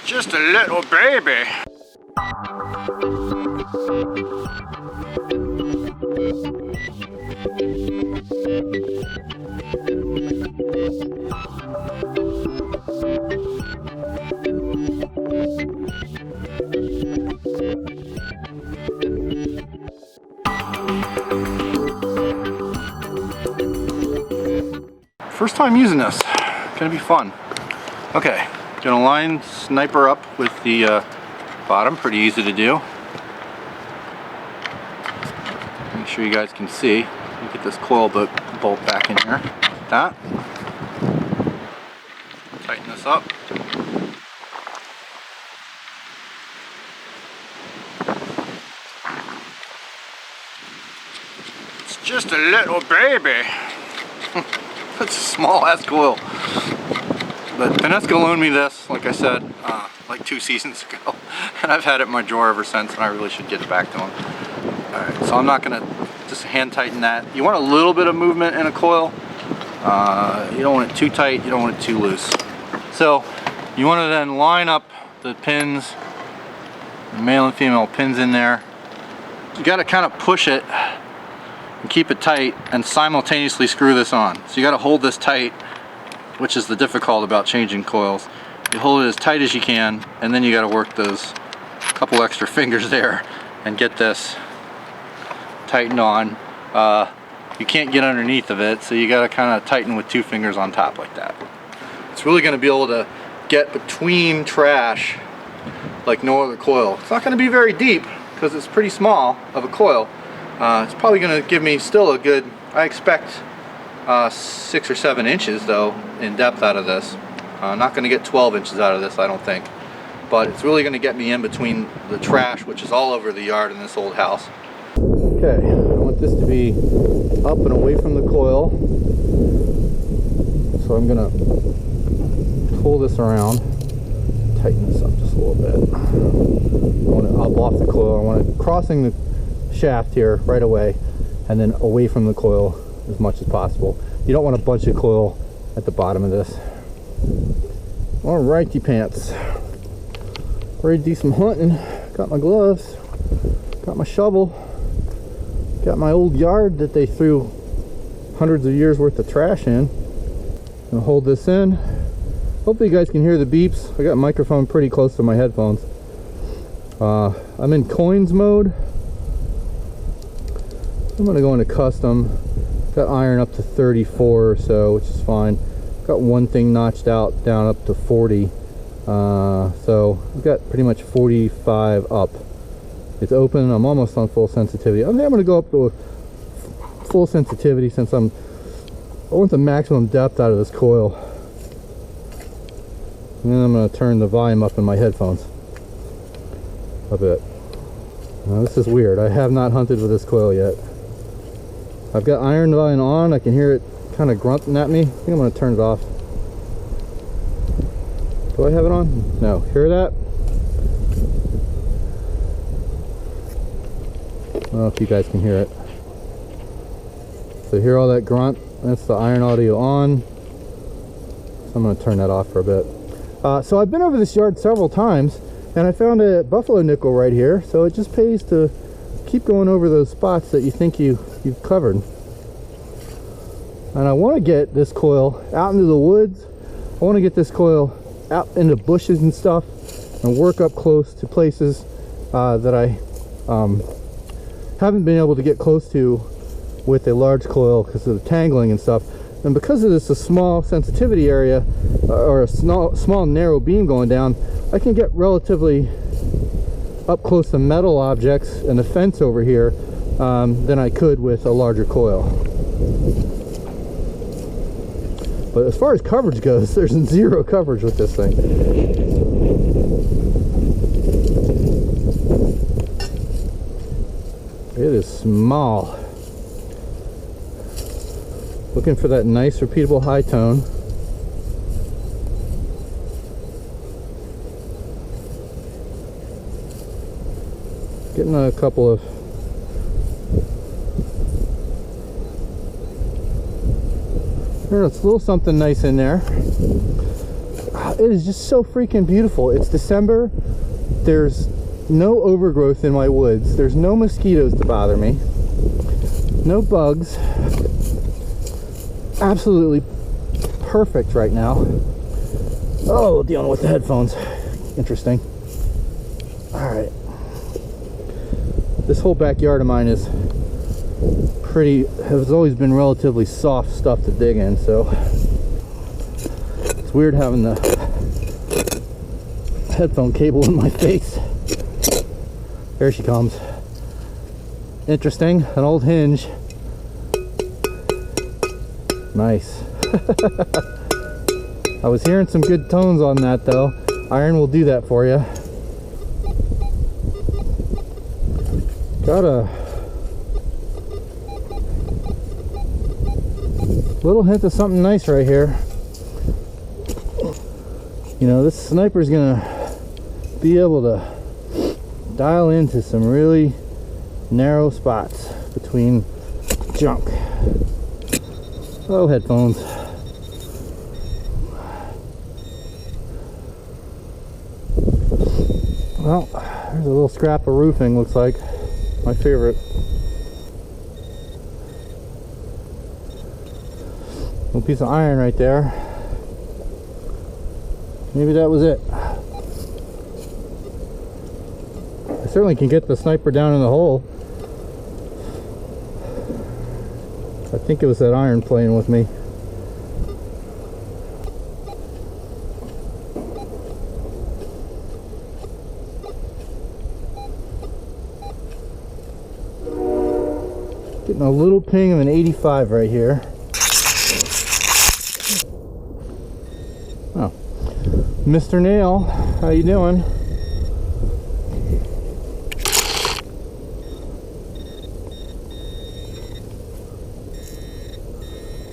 just a little baby. First time using this, gonna be fun. Okay, gonna line sniper up with the bottom, pretty easy to do. Make sure you guys can see. Get this coil bolt back in here, like that. Tighten this up. It's just a little baby. It's a small ass coil. But Vanessa loaned me this, like I said, like 2 seasons ago, and I've had it in my drawer ever since, and I really should get it back to him. Alright, so I'm not gonna just hand tighten that. You want a little bit of movement in a coil. You don't want it too tight, you don't want it too loose. So you want to then line up the pins, the male and female pins in there. You got to kind of push it and keep it tight and simultaneously screw this on. So you got to hold this tight, which is the difficult about changing coils. You hold it as tight as you can, and then you got to work those couple extra fingers there and get this tightened on. You can't get underneath of it, so you got to kind of tighten with 2 fingers on top like that. It's really going to be able to get between trash like no other coil. It's not going to be very deep because it's pretty small of a coil. It's probably going to give me still a good, I expect 6 or 7 inches though in depth out of this. Not going to get 12 inches out of this, I don't think, but it's really going to get me in between the trash, which is all over the yard in this old house. Okay, I want this to be up and away from the coil, so I'm going to pull this around, tighten this up just a little bit. I want it up off the coil. I want it crossing the shaft here right away, and then away from the coil as much as possible. You don't want a bunch of coil at the bottom of this. Alrighty pants, ready to do some hunting. Got my gloves, got my shovel, got my old yard that they threw hundreds of years worth of trash in. Gonna hold this in. Hopefully you guys can hear the beeps. I got a microphone pretty close to my headphones. I'm in coins mode. I'm gonna go into custom. Got iron up to 34 or so, which is fine. Got one thing notched out down up to 40. So I've got pretty much 45 up. It's open. I'm almost on full sensitivity. I think I'm gonna go up to full sensitivity since I want the maximum depth out of this coil. And then I'm going to turn the volume up in my headphones a bit. Now this is weird. I have not hunted with this coil yet. I've got iron line on. I can hear it kind of grunting at me. I think I'm going to turn it off. Do I have it on? No. Hear that? I don't know if you guys can hear it. So hear all that grunt? That's the iron audio on. So I'm going to turn that off for a bit. So I've been over this yard several times, and I found a buffalo nickel right here. So it just pays to keep going over those spots that you think you've covered. And I want to get this coil out into the woods. I want to get this coil out into bushes and stuff, and work up close to places that I haven't been able to get close to with a large coil because of the tangling and stuff. And because of this a small sensitivity area, or a small narrow beam going down, I can get relatively up close to metal objects and the fence over here than I could with a larger coil. But as far as coverage goes, there's zero coverage with this thing. It is small. Looking for that nice repeatable high tone. Getting a couple of there's a little something nice in there. It is just so freaking beautiful. It's December. There's no overgrowth in my woods. There's no mosquitoes to bother me. No bugs. Absolutely perfect right now. Oh, dealing with the headphones. Interesting. Alright. This whole backyard of mine is has always been relatively soft stuff to dig in, so it's weird having the headphone cable in my face. There she comes. Interesting, an old hinge. Nice. I was hearing some good tones on that though. Iron will do that for you. Got a little hint of something nice right here. You know, this sniper's gonna be able to dial into some really narrow spots between junk. Oh, headphones. Well, there's a little scrap of roofing, looks like. My favorite. Little piece of iron right there. Maybe that was it. I certainly can get the sniper down in the hole. I think it was that iron playing with me. Getting a little ping of an 85 right here. Oh, Mr. Nail, how you doing?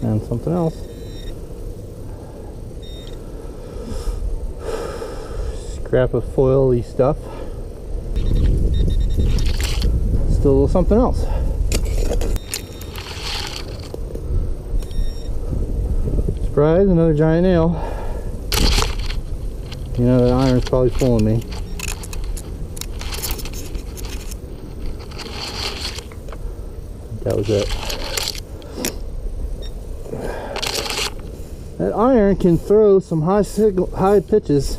And something else. Scrap of foil-y stuff. Still a little something else. Surprise, another giant nail. You know, that iron's probably fooling me. That was it. That iron can throw some high pitches.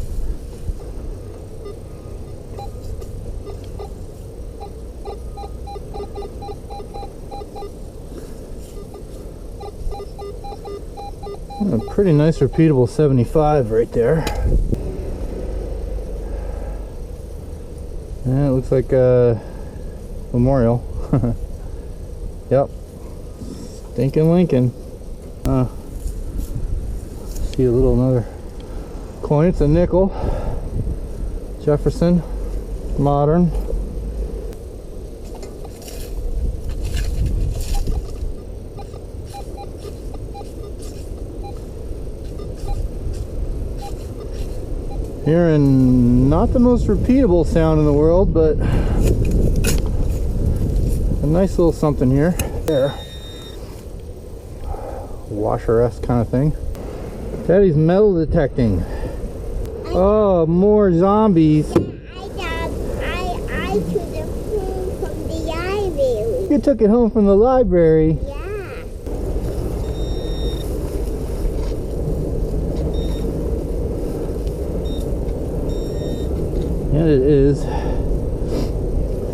A pretty nice repeatable 75 right there. Yeah, it looks like a memorial. Yep. Stinking Lincoln. See a little another coin. It's a nickel. Jefferson. Modern. Hearing not the most repeatable sound in the world, but a nice little something here. There. Washer-esque kind of thing. Daddy's metal detecting. Oh, more zombies. I took it home from the library. You took it home from the library? Yeah. And it is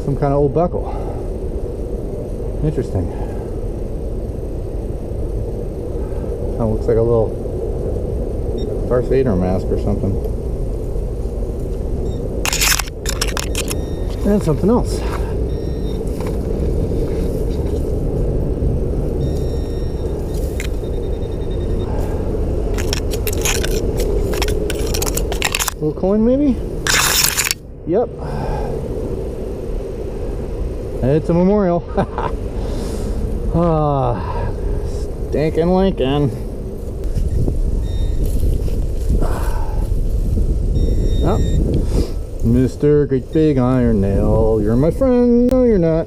some kind of old buckle. Interesting. Kind of looks like a little Darth Vader mask or something. And something else. Little coin maybe? Yep. It's a memorial. Ah, stinking Lincoln. Oh, Mr. Great Big Iron Nail, you're my friend. No, you're not.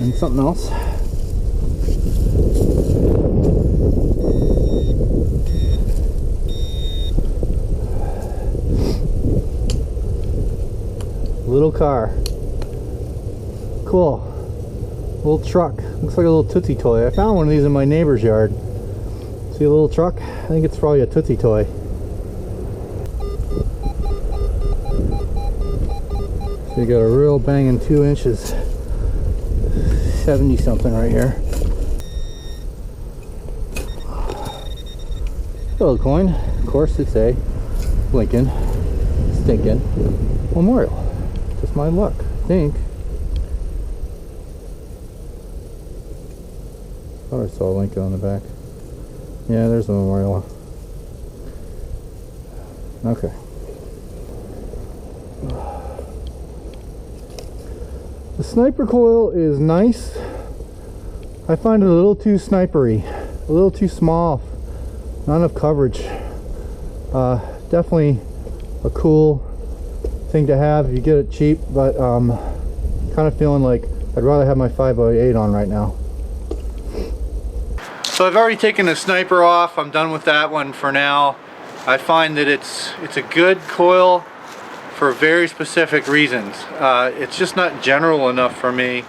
And something else. little car. Cool. Little truck. Looks like a little Tootsie toy. I found one of these in my neighbor's yard. See a little truck? I think it's probably a Tootsie toy. So you got a real banging 2 inches. 70 something right here. Little coin. Of course it's a Lincoln Stinkin' Memorial. Just my luck, I think. Thought I saw Lincoln on the back. Yeah, there's the memorial. Okay. The sniper coil is nice. I find it a little too snipery, a little too small, not enough coverage. Definitely a cool thing to have if you get it cheap, but kind of feeling like I'd rather have my 508 on right now. So I've already taken the sniper off. I'm done with that one for now. I find that it's a good coil for very specific reasons. It's just not general enough for me.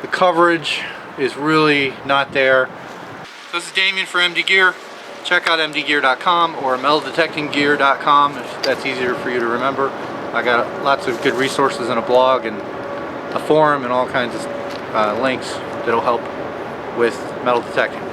The coverage is really not there. So this is Damien for MD Gear. Check out mdgear.com or metaldetectinggear.com if that's easier for you to remember. I got lots of good resources and a blog and a forum and all kinds of links that'll help with metal detecting.